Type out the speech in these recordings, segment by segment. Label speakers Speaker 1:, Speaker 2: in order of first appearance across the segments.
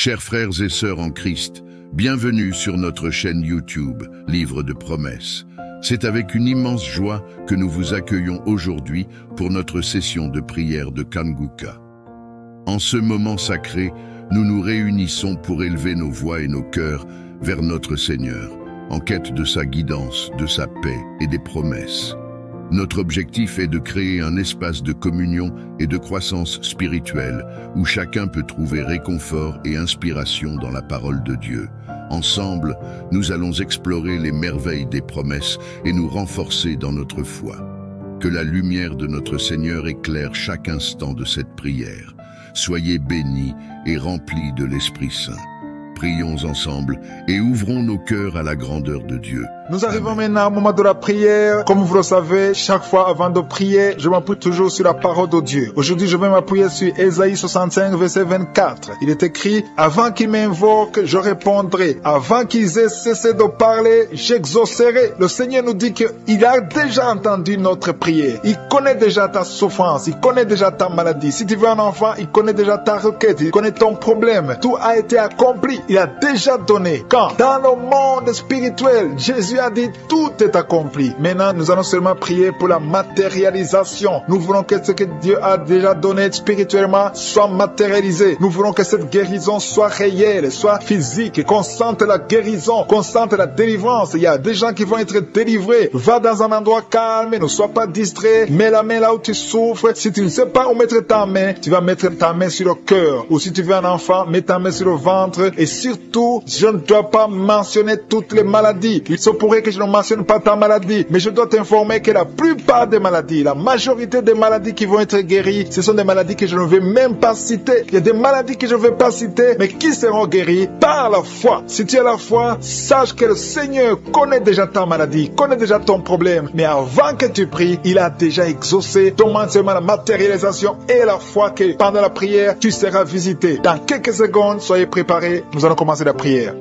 Speaker 1: Chers frères et sœurs en Christ, bienvenue sur notre chaîne YouTube, Livre de Promesses. C'est avec une immense joie que nous vous accueillons aujourd'hui pour notre session de prière de Kanguka. En ce moment sacré, nous nous réunissons pour élever nos voix et nos cœurs vers notre Seigneur, en quête de sa guidance, de sa paix et des promesses. Notre objectif est de créer un espace de communion et de croissance spirituelle où chacun peut trouver réconfort et inspiration dans la parole de Dieu. Ensemble, nous allons explorer les merveilles des promesses et nous renforcer dans notre foi. Que la lumière de notre Seigneur éclaire chaque instant de cette prière. Soyez bénis et remplis de l'Esprit Saint. Prions ensemble et ouvrons nos cœurs à la grandeur de Dieu.
Speaker 2: Nous arrivons maintenant au moment de la prière. Comme vous le savez, chaque fois avant de prier, je m'appuie toujours sur la parole de Dieu. Aujourd'hui, je vais m'appuyer sur Ésaïe 65, verset 24. Il est écrit, « Avant qu'ils m'invoquent, je répondrai. Avant qu'ils aient cessé de parler, j'exaucerai. » Le Seigneur nous dit qu'il a déjà entendu notre prière. Il connaît déjà ta souffrance. Il connaît déjà ta maladie. Si tu veux un enfant, il connaît déjà ta requête. Il connaît ton problème. Tout a été accompli. Il a déjà donné. Quand dans le monde spirituel, Jésus a dit tout est accompli. Maintenant, nous allons seulement prier pour la matérialisation. Nous voulons que ce que Dieu a déjà donné spirituellement soit matérialisé. Nous voulons que cette guérison soit réelle, soit physique, qu'on sente la guérison, qu'on sente la délivrance. Il y a des gens qui vont être délivrés. Va dans un endroit calme, ne sois pas distrait. Mets la main là où tu souffres. Si tu ne sais pas où mettre ta main, tu vas mettre ta main sur le cœur. Ou si tu veux un enfant, mets ta main sur le ventre. Et surtout, je ne dois pas mentionner toutes les maladies. Il se pourrait que je ne mentionne pas ta maladie, mais je dois t'informer que la plupart des maladies, la majorité des maladies qui vont être guéries, ce sont des maladies que je ne vais même pas citer. Il y a des maladies que je ne vais pas citer, mais qui seront guéries par la foi. Si tu as la foi, sache que le Seigneur connaît déjà ta maladie, connaît déjà ton problème, mais avant que tu pries, il a déjà exaucé. Demande seulement la matérialisation et la foi que pendant la prière, tu seras visité. Dans quelques secondes, soyez préparés, nous allons commencer la prière.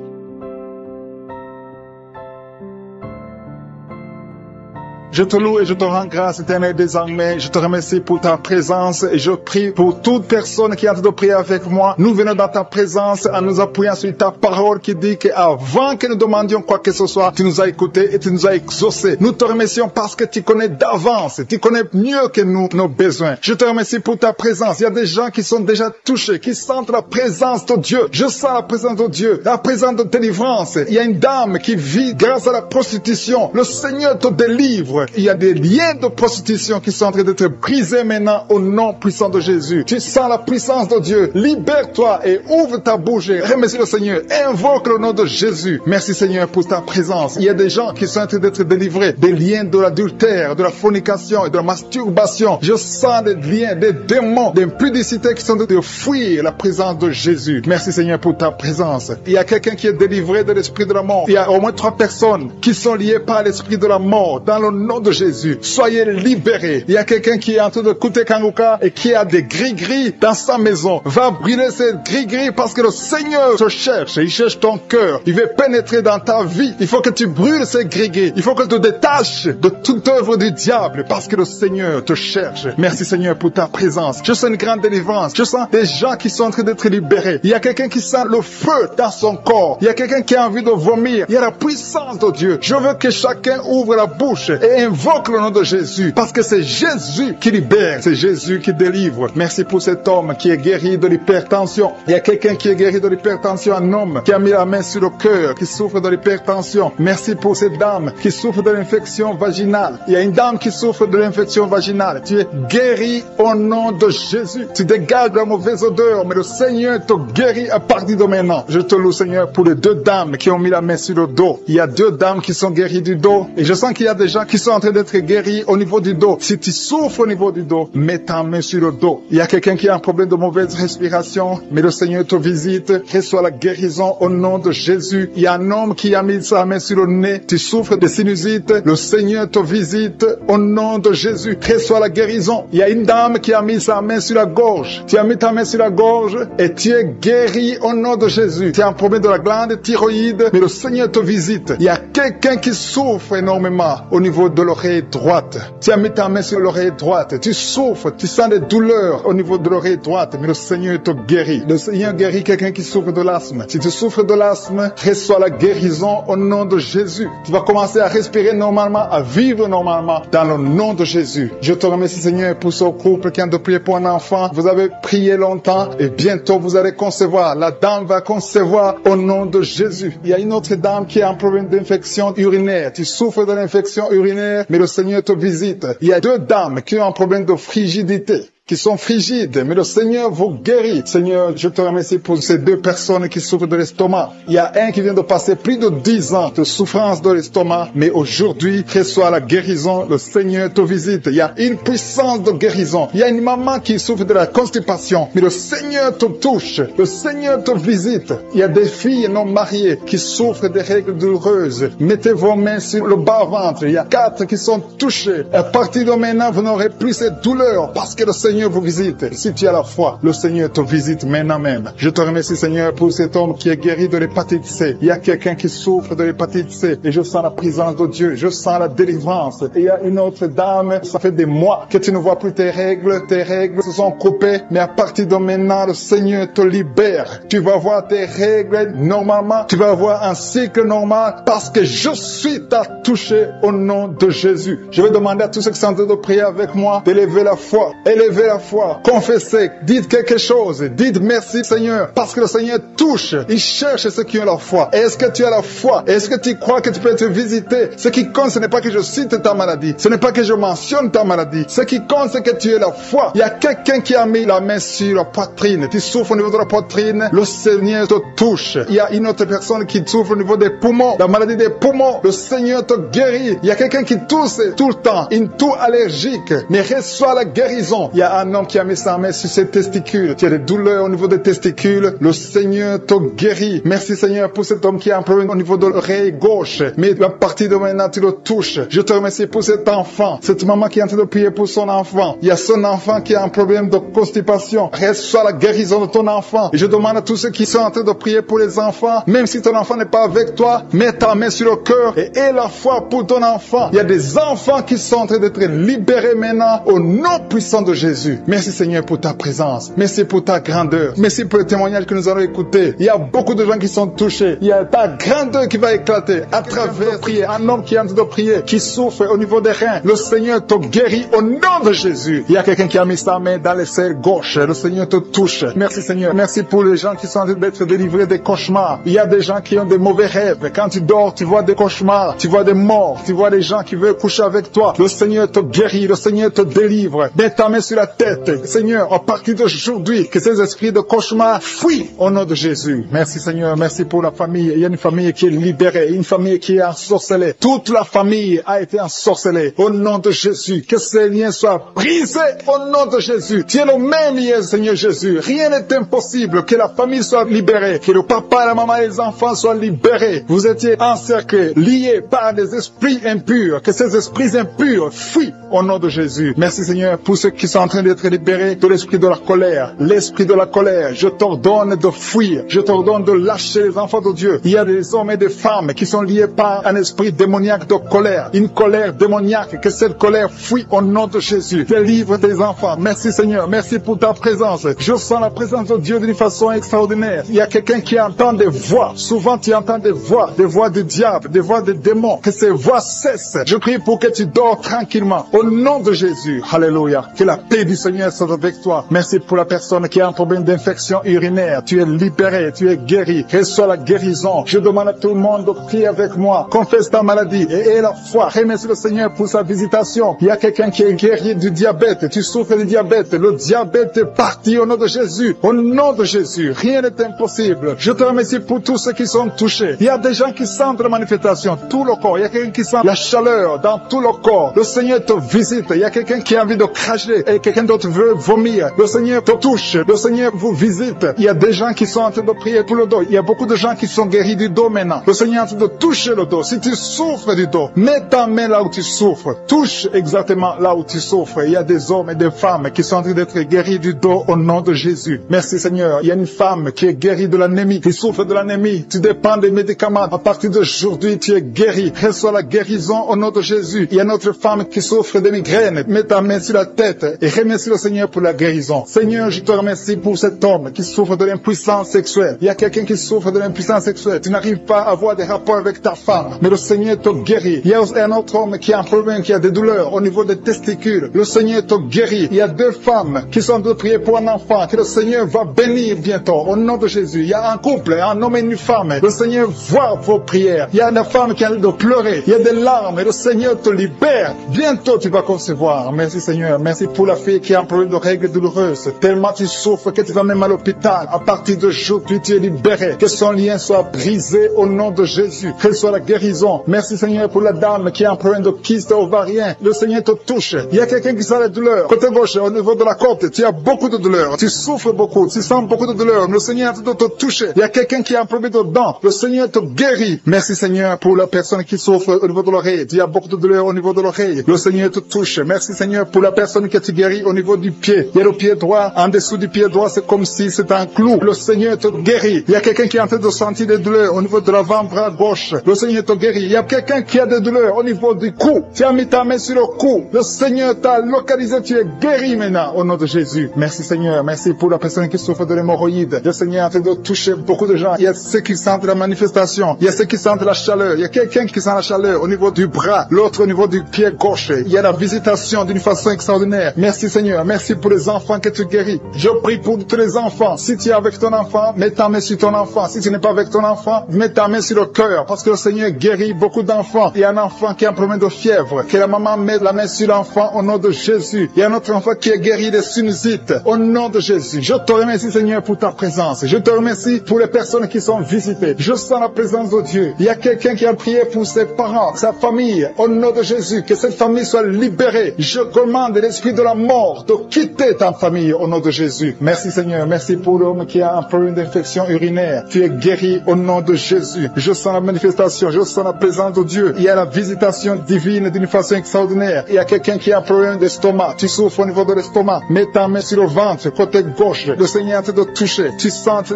Speaker 2: Je te loue et je te rends grâce éternelle désormais. Je te remercie pour ta présence et je prie pour toute personne qui a de prier avec moi. Nous venons dans ta présence en nous appuyant sur ta parole qui dit qu'avant que nous demandions quoi que ce soit, tu nous as écoutés et tu nous as exaucés. Nous te remercions parce que tu connais d'avance, tu connais mieux que nous nos besoins. Je te remercie pour ta présence. Il y a des gens qui sont déjà touchés, qui sentent la présence de Dieu. Je sens la présence de Dieu, la présence de délivrance. Il y a une dame qui vit grâce à la prostitution. Le Seigneur te délivre. Il y a des liens de prostitution qui sont en train d'être brisés maintenant au nom puissant de Jésus. Tu sens la puissance de Dieu. Libère-toi et ouvre ta bouche. Remercie le Seigneur. Invoque le nom de Jésus. Merci Seigneur pour ta présence. Il y a des gens qui sont en train d'être délivrés des liens de l'adultère, de la fornication et de la masturbation. Je sens des liens, des démons, des impudicités qui sont en train de fuir la présence de Jésus. Merci Seigneur pour ta présence. Il y a quelqu'un qui est délivré de l'esprit de la mort. Il y a au moins 3 personnes qui sont liées par l'esprit de la mort. Dans le nom de Jésus, soyez libérés. Il y a quelqu'un qui est en train de écouter Kanguka et qui a des gris-gris dans sa maison. Va brûler ces gris-gris parce que le Seigneur te cherche. Il cherche ton cœur. Il veut pénétrer dans ta vie. Il faut que tu brûles ces gris-gris. Il faut que tu te détaches de toute œuvre du diable parce que le Seigneur te cherche. Merci Seigneur pour ta présence. Je sens une grande délivrance. Je sens des gens qui sont en train d'être libérés. Il y a quelqu'un qui sent le feu dans son corps. Il y a quelqu'un qui a envie de vomir. Il y a la puissance de Dieu. Je veux que chacun ouvre la bouche et invoque le nom de Jésus, parce que c'est Jésus qui libère, c'est Jésus qui délivre. Merci pour cet homme qui est guéri de l'hypertension. Il y a quelqu'un qui est guéri de l'hypertension, un homme qui a mis la main sur le cœur, qui souffre de l'hypertension. Merci pour cette dame qui souffre de l'infection vaginale. Il y a une dame qui souffre de l'infection vaginale. Tu es guéri au nom de Jésus. Tu dégages la mauvaise odeur, mais le Seigneur te guérit à partir de maintenant. Je te loue Seigneur pour les 2 dames qui ont mis la main sur le dos. Il y a 2 dames qui sont guéries du dos et je sens qu'il y a des gens qui sont en train d'être guéri au niveau du dos. Si tu souffres au niveau du dos, mets ta main sur le dos. Il y a quelqu'un qui a un problème de mauvaise respiration, mais le Seigneur te visite. Reçois la guérison au nom de Jésus. Il y a un homme qui a mis sa main sur le nez. Tu souffres de sinusite. Le Seigneur te visite au nom de Jésus. Reçois la guérison. Il y a une dame qui a mis sa main sur la gorge. Tu as mis ta main sur la gorge et tu es guéri au nom de Jésus. Tu as un problème de la glande thyroïde, mais le Seigneur te visite. Il y a quelqu'un qui souffre énormément au niveau de l'oreille droite. Tu as mis ta main sur l'oreille droite. Tu souffres, tu sens des douleurs au niveau de l'oreille droite, mais le Seigneur te guérit. Le Seigneur guérit quelqu'un qui souffre de l'asthme. Si tu souffres de l'asthme, reçois la guérison au nom de Jésus. Tu vas commencer à respirer normalement, à vivre normalement dans le nom de Jésus. Je te remercie, Seigneur, pour ce couple qui a de prier pour un enfant. Vous avez prié longtemps et bientôt vous allez concevoir. La dame va concevoir au nom de Jésus. Il y a une autre dame qui a un problème d'infection urinaire. Tu souffres de l'infection urinaire, mais le Seigneur te visite. Il y a 2 dames qui ont un problème de frigidité, qui sont frigides, mais le Seigneur vous guérit. Seigneur, je te remercie pour ces 2 personnes qui souffrent de l'estomac. Il y a un qui vient de passer plus de 10 ans de souffrance de l'estomac, mais aujourd'hui, reçoit la guérison. Le Seigneur te visite. Il y a une puissance de guérison. Il y a une maman qui souffre de la constipation, mais le Seigneur te touche. Le Seigneur te visite. Il y a des filles non mariées qui souffrent des règles douloureuses. Mettez vos mains sur le bas-ventre. Il y a 4 qui sont touchés. À partir de maintenant, vous n'aurez plus cette douleur parce que le Seigneur vous visite. Si tu as la foi, le Seigneur te visite maintenant même. Je te remercie, Seigneur, pour cet homme qui est guéri de l'hépatite C. Il y a quelqu'un qui souffre de l'hépatite C et je sens la présence de Dieu. Je sens la délivrance. Et il y a une autre dame, ça fait des mois que tu ne vois plus tes règles. Tes règles se sont coupées, mais à partir de maintenant, le Seigneur te libère. Tu vas voir tes règles normalement. Tu vas avoir un cycle normal parce que je suis touché au nom de Jésus. Je vais demander à tous ceux qui sont en train de prier avec moi d'élever la foi. Élevez la foi, confessez, dites quelque chose, dites merci Seigneur, parce que le Seigneur touche, il cherche ceux qui ont la foi. Est-ce que tu as la foi? Est-ce que tu crois que tu peux être visité? Ce qui compte, ce n'est pas que je cite ta maladie, ce n'est pas que je mentionne ta maladie, ce qui compte, c'est que tu aies la foi. Il y a quelqu'un qui a mis la main sur la poitrine, tu souffres au niveau de la poitrine, le Seigneur te touche. Il y a une autre personne qui souffre au niveau des poumons, la maladie des poumons, le Seigneur te guérit. Il y a quelqu'un qui tousse tout le temps, une toux allergique, mais reçoit la guérison. Il y a un homme qui a mis sa main sur ses testicules. Tu as des douleurs au niveau des testicules. Le Seigneur te guérit. Merci Seigneur pour cet homme qui a un problème au niveau de l'oreille gauche. Mais à partir de maintenant, tu le touches. Je te remercie pour cet enfant. Cette maman qui est en train de prier pour son enfant. Il y a son enfant qui a un problème de constipation. Reçois la guérison de ton enfant. Et je demande à tous ceux qui sont en train de prier pour les enfants, même si ton enfant n'est pas avec toi, mets ta main sur le cœur et aie la foi pour ton enfant. Il y a des enfants qui sont en train d'être libérés maintenant au nom puissant de Jésus. Merci Seigneur pour ta présence. Merci pour ta grandeur. Merci pour le témoignage que nous allons écouter. Il y a beaucoup de gens qui sont touchés. Il y a ta grandeur qui va éclater à travers prier. Un homme qui est en train de prier, qui souffre au niveau des reins. Le Seigneur te guérit au nom de Jésus. Il y a quelqu'un qui a mis sa main dans l'aisselle gauche. Le Seigneur te touche. Merci Seigneur. Merci pour les gens qui sont en train d'être délivrés des cauchemars. Il y a des gens qui ont des mauvais rêves. Quand tu dors, tu vois des cauchemars. Tu vois des morts. Tu vois des gens qui veulent coucher avec toi. Le Seigneur te guérit. Le Seigneur te délivre. Mets ta main sur la tête. Seigneur, à partir d'aujourd'hui, que ces esprits de cauchemar fuient au nom de Jésus. Merci Seigneur, merci pour la famille. Il y a une famille qui est libérée, une famille qui est ensorcelée. Toute la famille a été ensorcelée au nom de Jésus. Que ces liens soient brisés au nom de Jésus. Tu es le même hier, Seigneur Jésus. Rien n'est impossible. Que la famille soit libérée, que le papa, la maman et les enfants soient libérés. Vous étiez encerclés, liés par des esprits impurs. Que ces esprits impurs fuient au nom de Jésus. Merci Seigneur pour ceux qui sont en train d'être libérés de l'esprit de la colère. L'esprit de la colère, je t'ordonne de fuir. Je t'ordonne de lâcher les enfants de Dieu. Il y a des hommes et des femmes qui sont liés par un esprit démoniaque de colère. Une colère démoniaque. Que cette colère fuit au nom de Jésus. Délivre tes enfants. Merci Seigneur. Merci pour ta présence. Je sens la présence de Dieu d'une façon extraordinaire. Il y a quelqu'un qui entend des voix. Souvent tu entends des voix du diable, des voix des démons. Que ces voix cessent. Je prie pour que tu dors tranquillement. Au nom de Jésus. Alléluia. Que la paix du Seigneur soit avec toi. Merci pour la personne qui a un problème d'infection urinaire. Tu es libéré, tu es guéri. Reçois la guérison. Je demande à tout le monde de prier avec moi. Confesse ta maladie et aie la foi. Remercie le Seigneur pour sa visitation. Il y a quelqu'un qui est guéri du diabète. Tu souffres du diabète. Le diabète est parti au nom de Jésus. Au nom de Jésus. Rien n'est impossible. Je te remercie pour tous ceux qui sont touchés. Il y a des gens qui sentent la manifestation. Tout le corps. Il y a quelqu'un qui sent la chaleur dans tout le corps. Le Seigneur te visite. Il y a quelqu'un qui a envie de cracher et que quelqu'un d'autre veut vomir, le Seigneur te touche, le Seigneur vous visite. Il y a des gens qui sont en train de prier pour le dos. Il y a beaucoup de gens qui sont guéris du dos maintenant. Le Seigneur est en train de toucher le dos. Si tu souffres du dos, mets ta main là où tu souffres. Touche exactement là où tu souffres. Il y a des hommes et des femmes qui sont en train d'être guéris du dos au nom de Jésus. Merci Seigneur. Il y a une femme qui est guérie de l'anémie, qui souffre de l'anémie. Tu dépends des médicaments. À partir d'aujourd'hui, tu es guéri. Reçois la guérison au nom de Jésus. Il y a une autre femme qui souffre de migraine. Mets ta main sur la tête et remercie le Seigneur pour la guérison. Seigneur, je te remercie pour cet homme qui souffre de l'impuissance sexuelle. Il y a quelqu'un qui souffre de l'impuissance sexuelle. Tu n'arrives pas à avoir des rapports avec ta femme, mais le Seigneur te guérit. Il y a un autre homme qui a un problème, qui a des douleurs au niveau des testicules. Le Seigneur te guérit. Il y a deux femmes qui sont en train de prier pour un enfant que le Seigneur va bénir bientôt au nom de Jésus. Il y a un couple, un homme et une femme. Le Seigneur voit vos prières. Il y a une femme qui a de pleurer. Il y a des larmes et le Seigneur te libère. Bientôt tu vas concevoir. Merci Seigneur. Merci pour la fille qui a un problème de règles douloureuses. Tellement tu souffres que tu vas même à l'hôpital. À partir d'aujourd'hui, tu es libéré. Que son lien soit brisé au nom de Jésus. Qu'elle soit la guérison. Merci Seigneur pour la dame qui a un problème de kyste ovarien. Le Seigneur te touche. Il y a quelqu'un qui sent la douleur. Côté gauche, au niveau de la côte, tu as beaucoup de douleur. Tu souffres beaucoup. Tu sens beaucoup de douleur. Le Seigneur est en train de te toucher. Il y a quelqu'un qui a un problème de dents. Le Seigneur te guérit. Merci Seigneur pour la personne qui souffre au niveau de l'oreille. Tu as beaucoup de douleur au niveau de l'oreille. Le Seigneur te touche. Merci Seigneur pour la personne qui te guérit au niveau du pied. Il y a le pied droit. En dessous du pied droit, c'est comme si c'était un clou. Le Seigneur te guérit. Il y a quelqu'un qui est en train de sentir des douleurs au niveau de l'avant-bras gauche. Le Seigneur te guérit. Il y a quelqu'un qui a des douleurs au niveau du cou. Tu as mis ta main sur le cou. Le Seigneur t'a localisé. Tu es guéri maintenant au nom de Jésus. Merci Seigneur. Merci pour la personne qui souffre de l'hémorroïde. Le Seigneur est en train de toucher beaucoup de gens. Il y a ceux qui sentent la manifestation. Il y a ceux qui sentent la chaleur. Il y a quelqu'un qui sent la chaleur au niveau du bras. L'autre au niveau du pied gauche. Il y a la visitation d'une façon extraordinaire. Merci Seigneur. Merci pour les enfants que tu guéris. Je prie pour tous les enfants. Si tu es avec ton enfant, mets ta main sur ton enfant. Si tu n'es pas avec ton enfant, mets ta main sur le cœur. Parce que le Seigneur guérit beaucoup d'enfants. Il y a un enfant qui a un problème de fièvre. Que la maman mette la main sur l'enfant au nom de Jésus. Il y a un autre enfant qui est guéri des sinusites. Au nom de Jésus. Je te remercie Seigneur pour ta présence. Je te remercie pour les personnes qui sont visitées. Je sens la présence de Dieu. Il y a quelqu'un qui a prié pour ses parents, sa famille. Au nom de Jésus. Que cette famille soit libérée. Je commande l'esprit de la mort de quitter ta famille au nom de Jésus. Merci Seigneur. Merci pour l'homme qui a un problème d'infection urinaire. Tu es guéri au nom de Jésus. Je sens la manifestation. Je sens la présence de Dieu. Il y a la visitation divine d'une façon extraordinaire. Il y a quelqu'un qui a un problème d'estomac. Tu souffres au niveau de l'estomac. Mets ta main sur le ventre, côté gauche. Le Seigneur est en train de toucher. Tu sens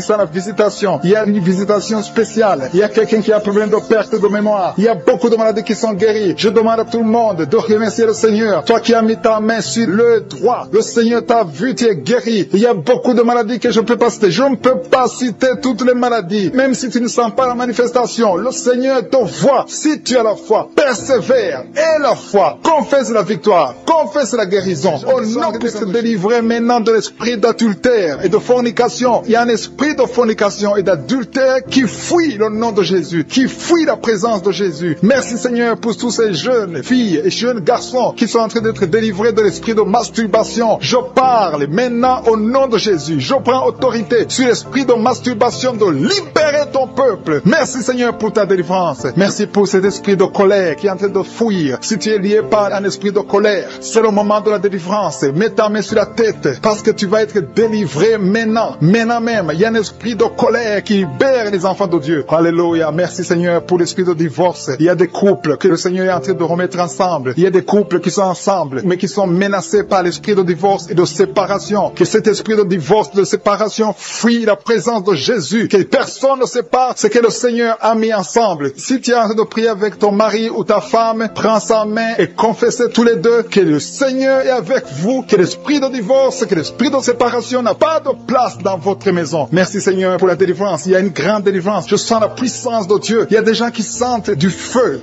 Speaker 2: la visitation. Il y a une visitation spéciale. Il y a quelqu'un qui a un problème de perte de mémoire. Il y a beaucoup de maladies qui sont guéries. Je demande à tout le monde de remercier le Seigneur. Toi qui as mis ta main sur le droit, le Seigneur t'a vu, tu es guéri. Il y a beaucoup de maladies que je ne peux pas citer. Je ne peux pas citer toutes les maladies. Même si tu ne sens pas la manifestation, le Seigneur te voit. Si tu as la foi, persévère. Et la foi, confesse la victoire, confesse la guérison. Au nom de se délivrer maintenant de l'esprit d'adultère et de fornication. Il y a un esprit de fornication et d'adultère qui fuit le nom de Jésus, qui fuit la présence de Jésus. Merci Seigneur pour tous ces jeunes filles et jeunes garçons qui sont en train d'être délivrés de l'esprit de masturbation. Je parle maintenant au nom de Jésus. Je prends autorité sur l'esprit de masturbation de libérer ton peuple. Merci Seigneur pour ta délivrance. Merci pour cet esprit de colère qui est en train de fuir. Si tu es lié par un esprit de colère, c'est le moment de la délivrance. Mets ta main sur la tête parce que tu vas être délivré maintenant. Maintenant même, il y a un esprit de colère qui libère les enfants de Dieu. Alléluia. Merci Seigneur pour l'esprit de divorce. Il y a des couples que le Seigneur est en train de remettre ensemble. Il y a des couples qui sont ensemble mais qui sont menacés par l'esprit de divorce et de séparation. Que cet esprit de divorce, de séparation fuit la présence de Jésus. Que personne ne sépare ce que le Seigneur a mis ensemble. Si tu es en train de prier avec ton mari ou ta femme, prends sa main et confessez tous les deux que le Seigneur est avec vous. Que l'esprit de divorce, que l'esprit de séparation n'a pas de place dans votre maison. Merci Seigneur pour la délivrance. Il y a une grande délivrance. Je sens la puissance de Dieu. Il y a des gens qui sentent du feu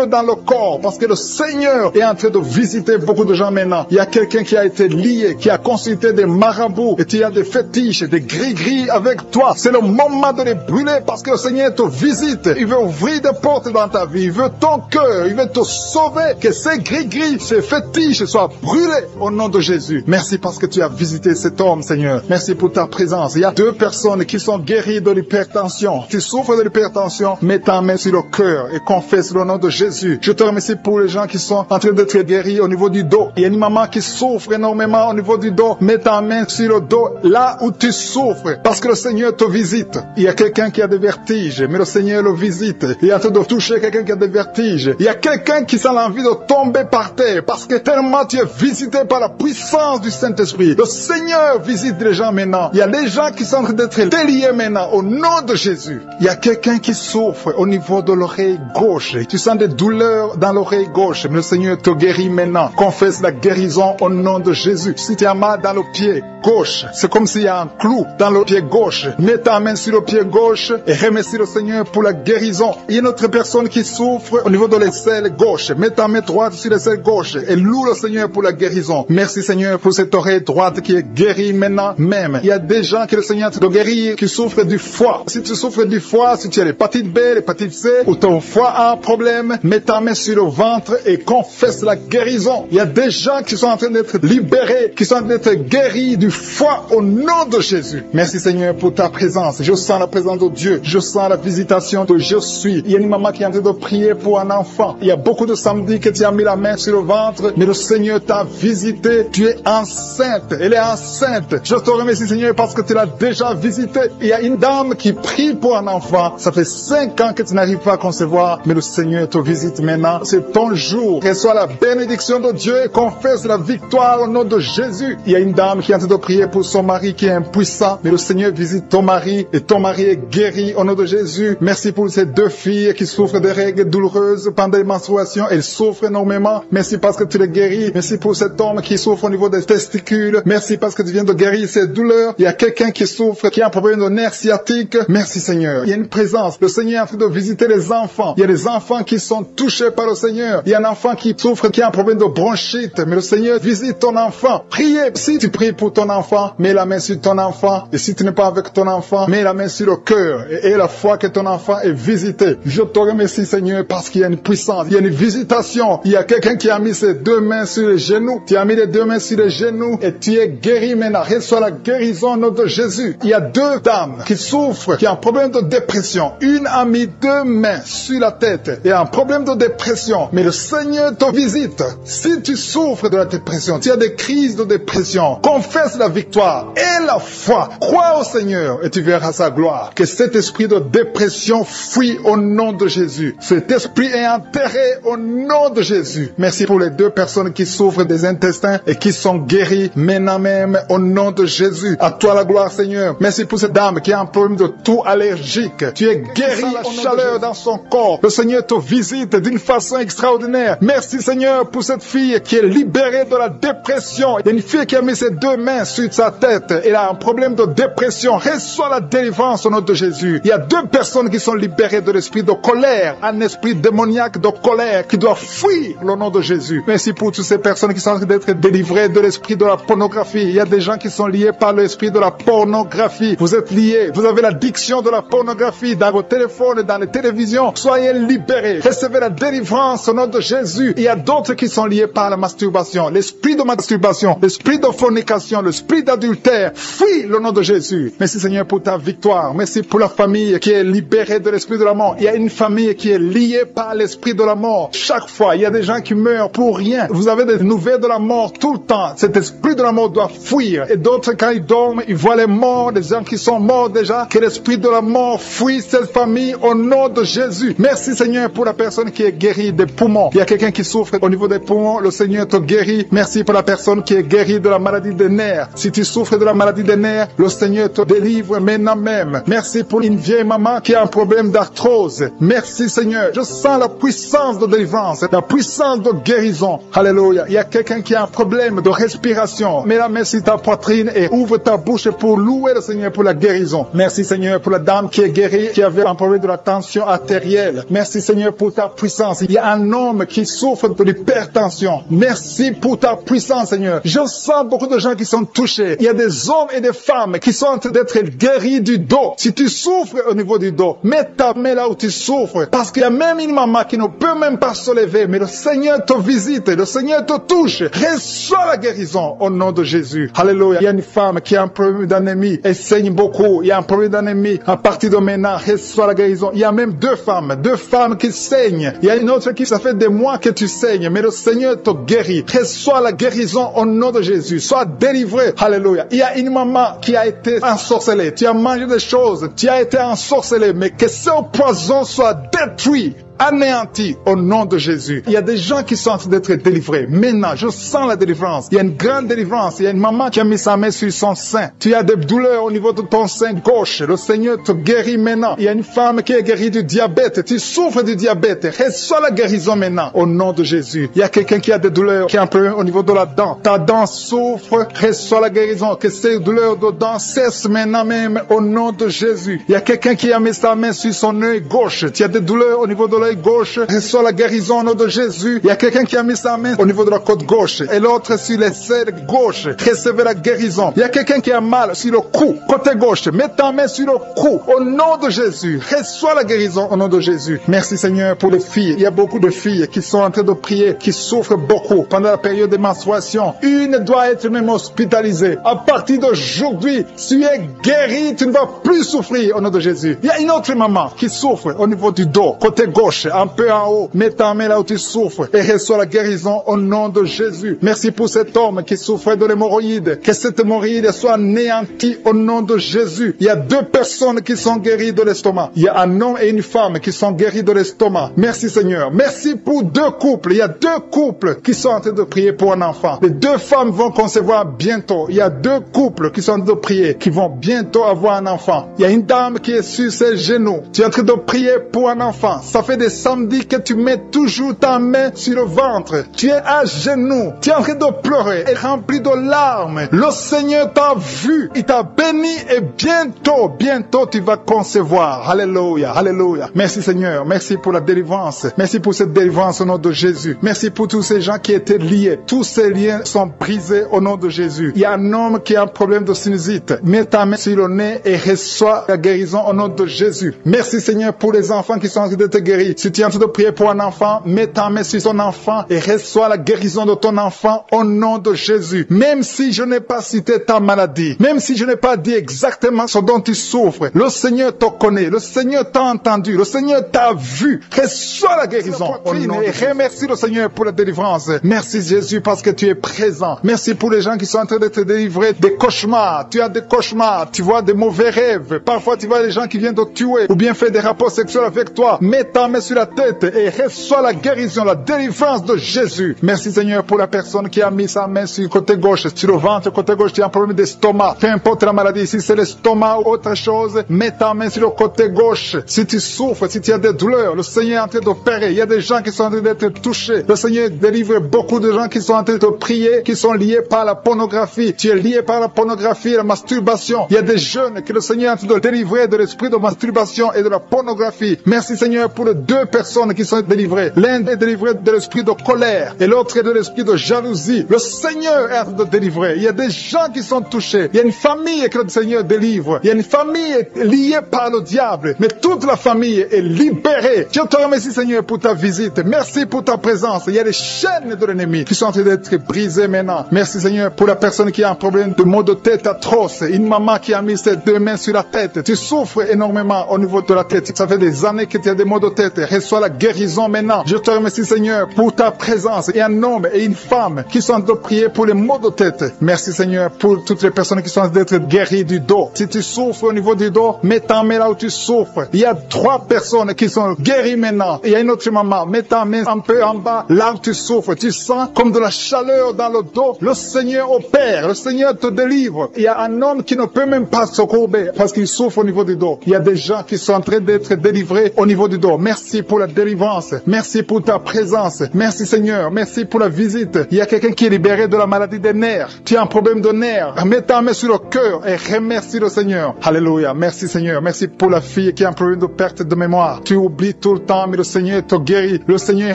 Speaker 2: dans le corps parce que le Seigneur est en train de visiter beaucoup de gens maintenant. Il y a quelqu'un qui a été lié, qui a consulté des marabouts et tu as des fétiches, des gris-gris avec toi. C'est le moment de les brûler parce que le Seigneur te visite. Il veut ouvrir des portes dans ta vie. Il veut ton cœur. Il veut te sauver. Que ces gris-gris, ces fétiches soient brûlés au nom de Jésus. Merci parce que tu as visité cet homme, Seigneur. Merci pour ta présence. Il y a 2 personnes qui sont guéries de l'hypertension. Tu souffres de l'hypertension, mets ta main sur le cœur et confesse le nom de Jésus. Je te remercie pour les gens qui sont en train d'être guéris au niveau du dos. Il y a une maman qui souffre énormément au niveau du dos, mets ta main sur le dos, là où tu souffres, parce que le Seigneur te visite. Il y a quelqu'un qui a des vertiges, mais le Seigneur le visite. Il est en train de toucher quelqu'un qui a des vertiges. Il y a quelqu'un qui sent l'envie de tomber par terre, parce que tellement tu es visité par la puissance du Saint-Esprit. Le Seigneur visite les gens maintenant. Il y a des gens qui sont en train d'être déliés maintenant, au nom de Jésus. Il y a quelqu'un qui souffre au niveau de l'oreille gauche. Tu sens des douleurs dans l'oreille gauche, mais le Seigneur te guérit maintenant. Confesse la guérison au nom de Jésus. Si tu as mal dans le pied gauche, c'est comme s'il y a un clou dans le pied gauche. Mets ta main sur le pied gauche et remercie le Seigneur pour la guérison. Il y a une autre personne qui souffre au niveau de l'aisselle gauche. Mets ta main droite sur l'aisselle gauche et loue le Seigneur pour la guérison. Merci Seigneur pour cette oreille droite qui est guérie maintenant même. Il y a des gens que le Seigneur te guérit qui souffrent du foie. Si tu souffres du foie, si tu as l'hépatite B, l'hépatite C, ou ton foie a un problème, mets ta main sur le ventre et confesse la guérison. Il y a des gens qui sont en train d'être libérés, qui sont en train d'être guéris du foie au nom de Jésus. Merci Seigneur pour ta présence. Je sens la présence de Dieu. Je sens la visitation de je suis. Il y a une maman qui est en train de prier pour un enfant. Il y a beaucoup de samedis que tu as mis la main sur le ventre, mais le Seigneur t'a visité. Tu es enceinte. Elle est enceinte. Je te remercie Seigneur parce que tu l'as déjà visité. Il y a une dame qui prie pour un enfant. Ça fait 5 ans que tu n'arrives pas à concevoir, mais le Seigneur te visite maintenant. C'est ton jour. Reçois la bénédiction de Dieu et confesse la victoire au nom de Jésus. Il y a une dame qui est en train de prier pour son mari qui est impuissant, mais le Seigneur visite ton mari et ton mari est guéri au nom de Jésus. Merci pour ces 2 filles qui souffrent de règles douloureuses pendant les menstruations. Elles souffrent énormément. Merci parce que tu les guéris. Merci pour cet homme qui souffre au niveau des testicules. Merci parce que tu viens de guérir ces douleurs. Il y a quelqu'un qui souffre, qui a un problème de nerf sciatique. Merci Seigneur. Il y a une présence. Le Seigneur est en train de visiter les enfants. Il y a des enfants qui sont touchés par le Seigneur. Il y a un enfant qui souffre, qui a un problème de bronchite. Mais le Seigneur visite ton enfant. Priez. Si tu pries pour ton enfant, mets la main sur ton enfant. Et si tu n'es pas avec ton enfant, mets la main sur le cœur. Et la foi que ton enfant est visité. Je te remercie Seigneur parce qu'il y a une puissance. Il y a une visitation. Il y a quelqu'un qui a mis ses 2 mains sur les genoux. Tu as mis les 2 mains sur les genoux et tu es guéri maintenant. Reçois la guérison au nom de Jésus. Il y a 2 dames qui souffrent, qui ont un problème de dépression. Une a mis 2 mains sur la tête et a un problème de dépression. Mais le Seigneur te visite. Si tu souffres de la dépression, tu as des crises de dépression, confesse la victoire et la foi. Crois au Seigneur et tu verras sa gloire. Que cet esprit de dépression fuit au nom de Jésus. Cet esprit est enterré au nom de Jésus. Merci pour les 2 personnes qui souffrent des intestins et qui sont guéries maintenant même au nom de Jésus. À toi la gloire Seigneur. Merci pour cette dame qui a un problème de toux allergique. Tu es guéri la chaleur dans son corps. Le Seigneur te visite d'une façon extraordinaire. Merci Seigneur pour cette fille qui est libérée de la dépression. Il y a une fille qui a mis ses 2 mains sur sa tête. Elle a un problème de dépression. Reçois la délivrance au nom de Jésus. Il y a 2 personnes qui sont libérées de l'esprit de colère. Un esprit démoniaque de colère qui doit fuir le nom de Jésus. Merci pour toutes ces personnes qui sont en train d'être délivrées de l'esprit de la pornographie. Il y a des gens qui sont liés par l'esprit de la pornographie. Vous êtes liés. Vous avez l'addiction de la pornographie dans vos téléphones et dans les télévisions. Soyez libérés. Recevez la délivrance au nom de Jésus. Il y a d'autres qui sont liés par la masturbation. L'esprit de masturbation, l'esprit de fornication, l'esprit d'adultère. Fuis le nom de Jésus. Merci Seigneur pour ta victoire. Merci pour la famille qui est libérée de l'esprit de la mort. Il y a une famille qui est liée par l'esprit de la mort. Chaque fois, il y a des gens qui meurent pour rien. Vous avez des nouvelles de la mort tout le temps. Cet esprit de la mort doit fuir. Et d'autres, quand ils dorment, ils voient les morts, des gens qui sont morts déjà. Que l'esprit de la mort fuit cette famille au nom de Jésus. Merci Seigneur pour la personne qui est guérie des poumons. Il y a quelqu'un qui souffre au niveau des poumons. Le Seigneur te guérit. Merci pour la personne qui est guérie de la maladie des nerfs. Si tu souffres de la maladie des nerfs, le Seigneur te délivre maintenant même. Merci pour une vieille maman qui a un problème d'arthrose. Merci Seigneur. Je sens la puissance de délivrance, la puissance de guérison. Alléluia. Il y a quelqu'un qui a un problème de respiration. Mets la main sur ta poitrine et ouvre ta bouche pour louer le Seigneur pour la guérison. Merci Seigneur pour la dame qui est guérie, qui avait un problème de la tension artérielle. Merci Seigneur pour ta puissance. Il y a un homme qui souffre de l'hypertension. Merci pour ta puissance Seigneur. Je sens beaucoup de gens qui sont touchés. Il y a des hommes et des femmes qui sont en train d'être guéris du dos. Si tu souffres au niveau du dos, mets ta main là où tu souffres. Parce qu'il y a même une maman qui ne peut même pas se lever. Mais le Seigneur te visite. Le Seigneur te touche. Reçois la guérison au nom de Jésus. Alléluia. Il y a une femme qui a un problème d'anémie. Elle saigne beaucoup. Il y a un problème d'anémie. À partir de maintenant, reçois la guérison. Il y a même 2 femmes qui saignent. Il y a une autre qui, ça fait des mois que tu saignes. Mais le Seigneur te guérit. Reçois reçois la guérison au nom de Jésus. Sois délivré. Alléluia. Il y a une maman qui a été ensorcelée. Tu as mangé des choses. Tu as été ensorcelé. Mais que ce poison soit détruit, anéanti au nom de Jésus. Il y a des gens qui sont en train d'être délivrés. Maintenant, je sens la délivrance. Il y a une grande délivrance. Il y a une maman qui a mis sa main sur son sein. Tu as des douleurs au niveau de ton sein gauche. Le Seigneur te guérit maintenant. Il y a une femme qui est guérie du diabète. Tu souffres du diabète. Reçois la guérison maintenant au nom de Jésus. Il y a quelqu'un qui a des douleurs, qui a un problème au niveau de la dent. Ta dent souffre. Reçois la guérison. Que ces douleurs de dents cessent maintenant même au nom de Jésus. Il y a quelqu'un qui a mis sa main sur son œil gauche. Tu as des douleurs au niveau de l'œil gauche, reçois la guérison au nom de Jésus. Il y a quelqu'un qui a mis sa main au niveau de la côte gauche et l'autre sur l'aisselle gauche. Recevez la guérison. Il y a quelqu'un qui a mal sur le cou, côté gauche. Mets ta main sur le cou au nom de Jésus. Reçois la guérison au nom de Jésus. Merci Seigneur pour les filles. Il y a beaucoup de filles qui sont en train de prier, qui souffrent beaucoup pendant la période de menstruation. Une doit être même hospitalisée. À partir d'aujourd'hui, tu es guéri, tu ne vas plus souffrir au nom de Jésus. Il y a une autre maman qui souffre au niveau du dos, côté gauche, un peu en haut. Mets ta main là où tu souffres et reçois la guérison au nom de Jésus. Merci pour cet homme qui souffrait de l'hémorroïde. Que cette hémorroïde soit anéantie au nom de Jésus. Il y a 2 personnes qui sont guéries de l'estomac. Il y a un homme et une femme qui sont guéris de l'estomac. Merci Seigneur. Merci pour 2 couples. Il y a 2 couples qui sont en train de prier pour un enfant. Les 2 femmes vont concevoir bientôt. Il y a 2 couples qui sont en train de prier, qui vont bientôt avoir un enfant. Il y a une dame qui est sur ses genoux. Tu es en train de prier pour un enfant. Ça fait des samedis que tu mets toujours ta main sur le ventre. Tu es à genoux. Tu es en train de pleurer et rempli de larmes. Le Seigneur t'a vu. Il t'a béni et bientôt tu vas concevoir. Alléluia. Alléluia. Merci Seigneur. Merci pour la délivrance. Merci pour cette délivrance au nom de Jésus. Merci pour tous ces gens qui étaient liés. Tous ces liens sont brisés au nom de Jésus. Il y a un homme qui a un problème de sinusite. Mets ta main sur le nez et reçois la guérison au nom de Jésus. Merci Seigneur pour les enfants qui sont en train d'être guéris. Si tu es en train de prier pour un enfant, mets ta main sur son enfant et reçois la guérison de ton enfant au nom de Jésus. Même si je n'ai pas cité ta maladie, même si je n'ai pas dit exactement ce dont tu souffres, le Seigneur te connaît, le Seigneur t'a entendu, le Seigneur t'a vu. Reçois la guérison au nom et remercie le Seigneur pour la délivrance. Merci Jésus parce que tu es présent. Merci pour les gens qui sont en train d'être délivrés des cauchemars. Tu as des cauchemars, tu vois des mauvais rêves. Parfois tu vois les gens qui viennent te tuer ou bien faire des rapports sexuels avec toi. Mets ta main sur la tête et reçois la guérison, la délivrance de Jésus. Merci Seigneur pour la personne qui a mis sa main sur le côté gauche, sur le ventre, côté gauche, tu as un problème d'estomac. Peu importe la maladie, si c'est l'estomac ou autre chose, mets ta main sur le côté gauche. Si tu souffres, si tu as des douleurs, le Seigneur est en train d'opérer. Il y a des gens qui sont en train d'être touchés. Le Seigneur délivre beaucoup de gens qui sont en train de prier, qui sont liés par la pornographie. Tu es lié par la pornographie et la masturbation. Il y a des jeunes que le Seigneur est en train de délivrer de l'esprit de masturbation et de la pornographie. Merci Seigneur pour les 2 personnes qui sont délivrées. L'un est délivré de l'esprit de colère et l'autre est de l'esprit de jalousie. Le Seigneur est en train de délivrer. Il y a des gens qui sont touchés. Il y a une famille que le Seigneur délivre. Il y a une famille liée par le diable, mais toute la famille est libérée. Je te remercie Seigneur pour ta visite. Merci pour ta présence. Il y a des chaînes de l'ennemi qui sont en train d'être brisées maintenant. Merci Seigneur pour la personne qui a un problème de maux de tête atroce. Une maman qui a mis ses 2 mains sur la tête. Tu souffres énormément au niveau de la tête. Ça fait des années que tu as des maux de tête. Reçois la guérison maintenant. Je te remercie Seigneur pour ta présence. Il y a un homme et une femme qui sont en train de prier pour les maux de tête. Merci Seigneur pour toutes les personnes qui sont en train d'être guéries du dos. Si tu souffres au niveau du dos, mets ta main là où tu souffres. Il y a 3 personnes qui sont guéries maintenant. Il y a une autre maman. Mets ta main un peu en bas là où tu souffres. Tu sens comme de la chaleur dans le dos. Le Seigneur opère. Le Seigneur te délivre. Il y a un homme qui ne peut même pas se courber parce qu'il souffre au niveau du dos. Il y a des gens qui sont en train d'être délivrés au niveau du dos. Merci pour la délivrance. Merci pour ta présence. Merci Seigneur. Merci pour la visite. Il y a quelqu'un qui est libéré de la maladie des nerfs. Tu as un problème de nerfs. Mets ta main sur le cœur et remercie le Seigneur. Alléluia. Merci Seigneur. Merci pour la fille qui a un problème de perte de mémoire. Tu oublies tout le temps, mais le Seigneur te guérit. Le Seigneur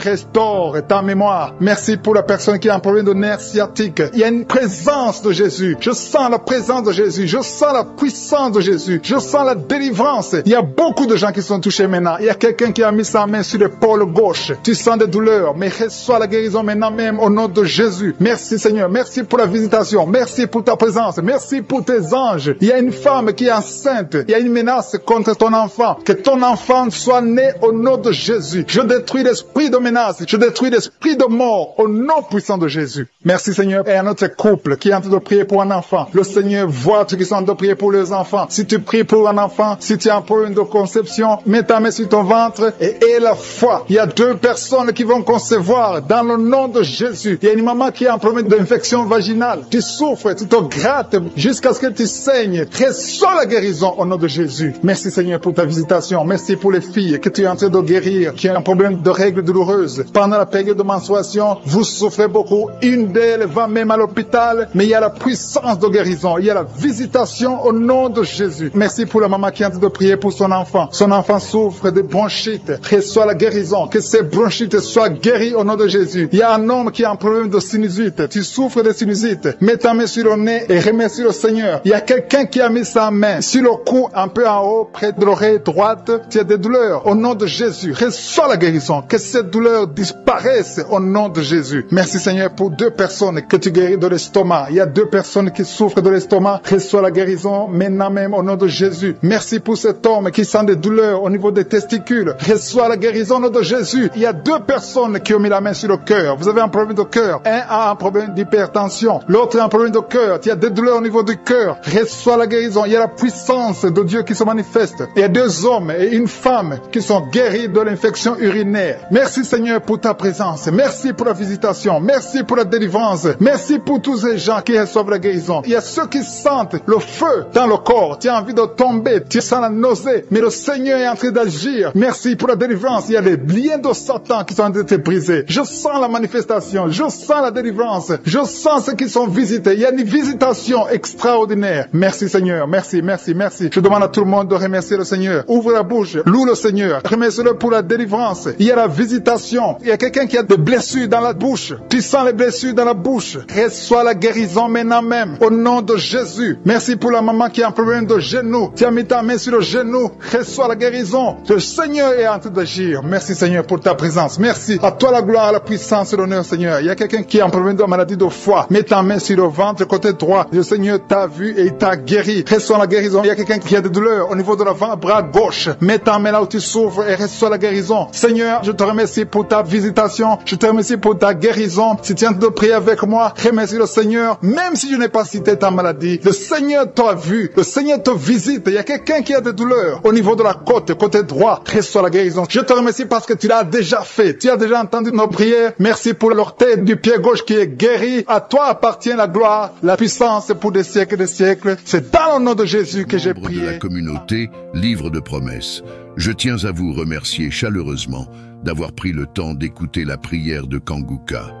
Speaker 2: restaure ta mémoire. Merci pour la personne qui a un problème de nerfs sciatiques. Il y a une présence de Jésus. Je sens la présence de Jésus. Je sens la puissance de Jésus. Je sens la délivrance. Il y a beaucoup de gens qui sont touchés maintenant. Il y a quelqu'un qui a mis mis sa main sur l'épaule gauche. Tu sens des douleurs, mais reçois la guérison maintenant même au nom de Jésus. Merci Seigneur, merci pour la visitation, merci pour ta présence, merci pour tes anges. Il y a une femme qui est enceinte, il y a une menace contre ton enfant. Que ton enfant soit né au nom de Jésus. Je détruis l'esprit de menace, je détruis l'esprit de mort au nom puissant de Jésus. Merci Seigneur. Et à notre couple qui est en train de prier pour un enfant, le Seigneur voit ceux qui sont en train de prier pour les enfants. Si tu pries pour un enfant, si tu as un problème de conception, mets ta main sur ton ventre et aie la foi. Il y a 2 personnes qui vont concevoir dans le nom de Jésus. Il y a une maman qui a un problème d'infection vaginale. Tu souffres, tu te grattes jusqu'à ce que tu saignes. Reçois la guérison au nom de Jésus. Merci Seigneur pour ta visitation. Merci pour les filles que tu es en train de guérir, qui ont un problème de règles douloureuses. Pendant la période de menstruation, vous souffrez beaucoup. Une d'elles va même à l'hôpital, mais il y a la puissance de guérison. Il y a la visitation au nom de Jésus. Merci pour la maman qui est en train de prier pour son enfant. Son enfant souffre de bronchite. Reçois la guérison. Que ces bronchites soient guéries au nom de Jésus. Il y a un homme qui a un problème de sinusite. Tu souffres de sinusite. Mets ta main sur le nez et remercie le Seigneur. Il y a quelqu'un qui a mis sa main sur le cou, un peu en haut, près de l'oreille droite. Tu as des douleurs. Au nom de Jésus, reçois la guérison. Que cette douleur disparaisse au nom de Jésus. Merci Seigneur pour 2 personnes que tu guéris de l'estomac. Il y a 2 personnes qui souffrent de l'estomac. Reçois la guérison maintenant même au nom de Jésus. Merci pour cet homme qui sent des douleurs au niveau des testicules. Reçois la guérison au nom de Jésus. Il y a 2 personnes qui ont mis la main sur le cœur. Vous avez un problème de cœur. Un a un problème d'hypertension. L'autre a un problème de cœur. Il y a des douleurs au niveau du cœur. Reçois la guérison. Il y a la puissance de Dieu qui se manifeste. Il y a 2 hommes et une femme qui sont guéris de l'infection urinaire. Merci Seigneur pour ta présence. Merci pour la visitation. Merci pour la délivrance. Merci pour tous ces gens qui reçoivent la guérison. Il y a ceux qui sentent le feu dans le corps. Tu as envie de tomber. Tu sens la nausée. Mais le Seigneur est en train d'agir. Merci pour la délivrance. Il y a les liens de Satan qui sont en train d'être brisés. Je sens la manifestation. Je sens la délivrance. Je sens ceux qui sont visités. Il y a une visitation extraordinaire. Merci Seigneur. Merci, merci, merci. Je demande à tout le monde de remercier le Seigneur. Ouvre la bouche. Loue le Seigneur. Remercie-le pour la délivrance. Il y a la visitation. Il y a quelqu'un qui a des blessures dans la bouche. Tu sens les blessures dans la bouche. Reçois la guérison maintenant même. Au nom de Jésus. Merci pour la maman qui a un problème de genou. Tu as mis ta main sur le genou. Reçois la guérison. Le Seigneur est en train d'agir. Merci Seigneur pour ta présence. Merci. À toi la gloire, la puissance et l'honneur Seigneur. Il y a quelqu'un qui a un problème de maladie de foie. Mets ta main sur le ventre côté droit. Le Seigneur t'a vu et il t'a guéri. Reçois la guérison. Il y a quelqu'un qui a des douleurs au niveau de l'avant-bras gauche. Mets ta main là où tu souffres et reçois la guérison. Seigneur, je te remercie pour ta visitation. Je te remercie pour ta guérison. Si tu es en train de prier avec moi, remercie le Seigneur. Même si je n'ai pas cité ta maladie, le Seigneur t'a vu. Le Seigneur te visite. Il y a quelqu'un qui a des douleurs au niveau de la côte, côté droit. Reçois la guérison. Je te remercie parce que tu l'as déjà fait. Tu as déjà entendu nos prières. Merci pour l'orteil du pied gauche qui est guéri. À toi appartient la gloire, la puissance pour des siècles et des siècles. C'est dans le nom de Jésus que j'ai prié.
Speaker 1: De la communauté, Livre de Promesses. Je tiens à vous remercier chaleureusement d'avoir pris le temps d'écouter la prière de Kanguka.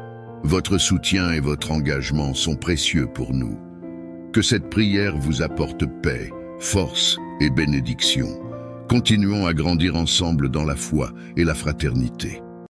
Speaker 1: Votre soutien et votre engagement sont précieux pour nous. Que cette prière vous apporte paix, force et bénédiction. Continuons à grandir ensemble dans la foi et la fraternité.